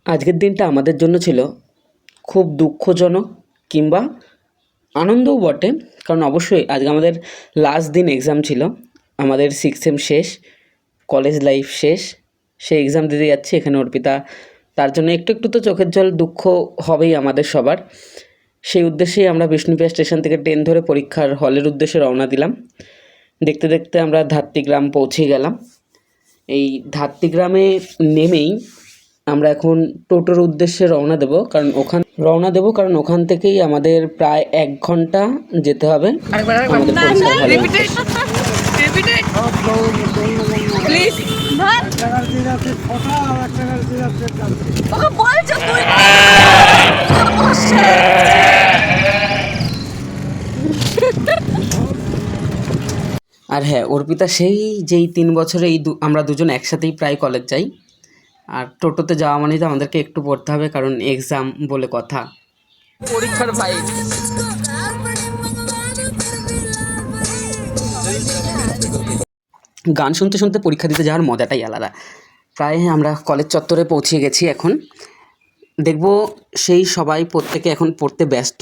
আজকের দিনটা আমাদের জন্য ছিল খুব দুঃখজনক কিংবা আনন্দও বটে, কারণ অবশ্যই আজকে আমাদের লাস্ট দিন এক্সাম ছিল। আমাদের 6th সেম শেষ, কলেজ লাইফ শেষ, সেই এক্সাম দিতে যাচ্ছি। এখানে অর্পিতা, তার জন্য একটু একটু তো চোখের জল দুঃখ হবেই আমাদের সবার। সেই উদ্দেশ্যেই আমরা বিষ্ণুপ্রিয়া স্টেশন থেকে ট্রেন ধরে পরীক্ষার হলের উদ্দেশ্যে রওনা দিলাম। দেখতে দেখতে আমরা ধাত্রীগ্রাম পৌঁছে গেলাম। এই ধাত্রীগ্রামে নেমেই আমরা এখন টোটোর উদ্দেশ্যে রওনা দেব, কারণ ওখান থেকেই আমাদের প্রায় 1 ঘন্টা যেতে হবে আমাদের পরীক্ষার হলে। আর হ্যাঁ, অর্পিতা সেই যেই 3 বছরে আমরা দুজন একসাথেই প্রায় কলেজ যাই। আর টোটোতে যাওয়া মানেই তো আমাদেরকে একটু পড়তে হবে, কারণ এক্সাম বলে কথা। পরীক্ষার ফাইল গান শুনতে শুনতে পরীক্ষা দিতে যাওয়ার মজাটাই আলাদা। প্রায় আমরা কলেজ চত্বরে পৌঁছে গেছি। এখন দেখব সেই সবাই প্রত্যেকে এখন পড়তে ব্যস্ত,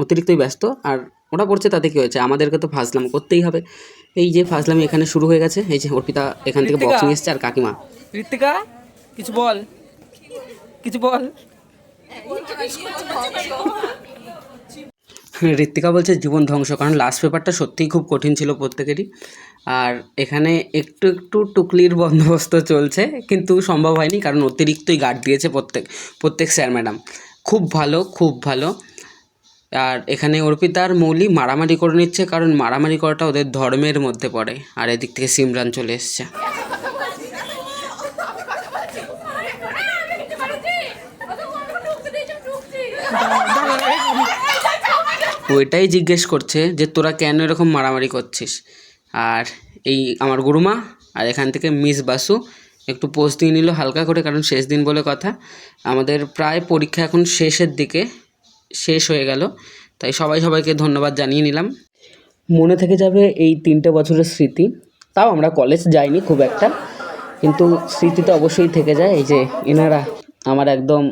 অতিরিক্তই ব্যস্ত। আর ওরা পড়ছে তাতে কী হয়েছে, আমাদেরকে তো ফাজলাম করতেই হবে। এই যে ফাজলামি এখানে শুরু হয়ে গেছে। এই যে অর্পিতা এখান থেকে বক্স নিয়ে এসছে, আর কাকিমা। ঋত্বিকা কিছু বল, কিছু বল। ঋত্বিকা বলছে জীবন ধ্বংস, কারণ লাস্ট পেপারটা সত্যিই খুব কঠিন ছিল প্রত্যেকেরই। আর এখানে একটু একটু টুকলির বন্দোবস্ত চলছে, কিন্তু সম্ভব হয়নি কারণ অতিরিক্তই গার্ড দিয়েছে প্রত্যেক স্যার ম্যাডাম। খুব ভালো, খুব ভালো। আর এখানে অর্পিতার মৌলি মারামারি করে নিচ্ছে, কারণ মারামারি করাটা ওদের ধর্মের মধ্যে পড়ে। আর এদিক থেকে সিমরান চলে এসছে। ওইটাই জিজ্ঞেস করছে যে তোরা কেন এরকম মারামারি করছিস। আর এই আমার গুরুমা, আর এখান থেকে মিস বাসু একটু পোজ দিয়ে নিল হালকা করে, কারণ শেষ দিন বলে কথা। আমাদের প্রায় পরীক্ষা এখন শেষের দিকে, শেষ হয়ে গেল, তাই সবাইকে ধন্যবাদ জানিয়ে নিলাম। মনে থেকে যাবে এই 3টে বছরের স্মৃতি। তাও আমরা কলেজ যাইনি খুব একটা, কিন্তু স্মৃতি তো অবশ্যই থেকে যায়। এই যে এনারা আমার একদম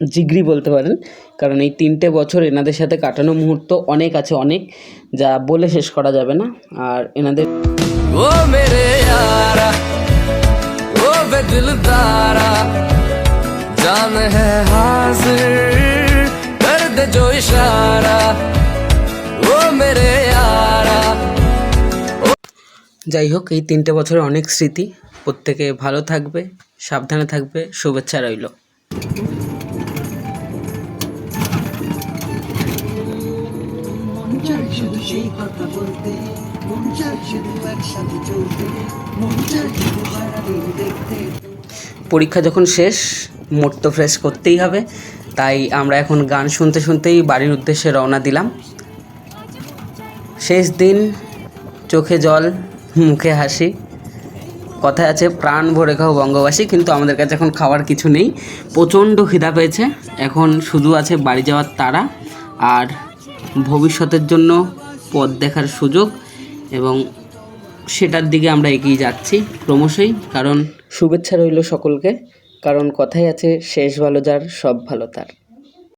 জিগরি বলতে পারেন, কারণ এই 3টে বছর এনাদের সাথে কাটানো মুহূর্ত অনেক আছে, অনেক, যা বলে শেষ করা যাবে না। আর এনাদের ও মেরে यारा ও বেদিলদারা জান হ্যায় হাজির কর দে জো ইশারা ও মেরে यारा। যাই হোক, এই 3টে বছরের অনেক স্মৃতি। প্রত্যেকে ভালো থাকবে, সাবধানে থাকবে, শুভেচ্ছা রইল। পরীক্ষা যখন শেষ, মুড তো ফ্রেশ করতেই হবে, তাই আমরা এখন গান শুনতে শুনতেই বাড়ির উদ্দেশ্যে রওনা দিলাম। শেষ দিন, চোখে জল, মুখে হাসি। কথায় আছে প্রাণ ভরে খাও বঙ্গবাসী, কিন্তু আমাদের কাছে এখন খাওয়ার কিছু নেই। প্রচণ্ড খিদা পেয়েছে। এখন শুধু আছে বাড়ি যাওয়ার তাড়া আর ভবিষ্যতের জন্য পথ দেখার সুযোগ, এবং সেটার দিকে আমরা এগিয়ে যাচ্ছি ক্রমশই। কারণ শুভেচ্ছা রইল সকলকে, কারণ কথাই আছে শেষ ভালো যার সব ভালো তার।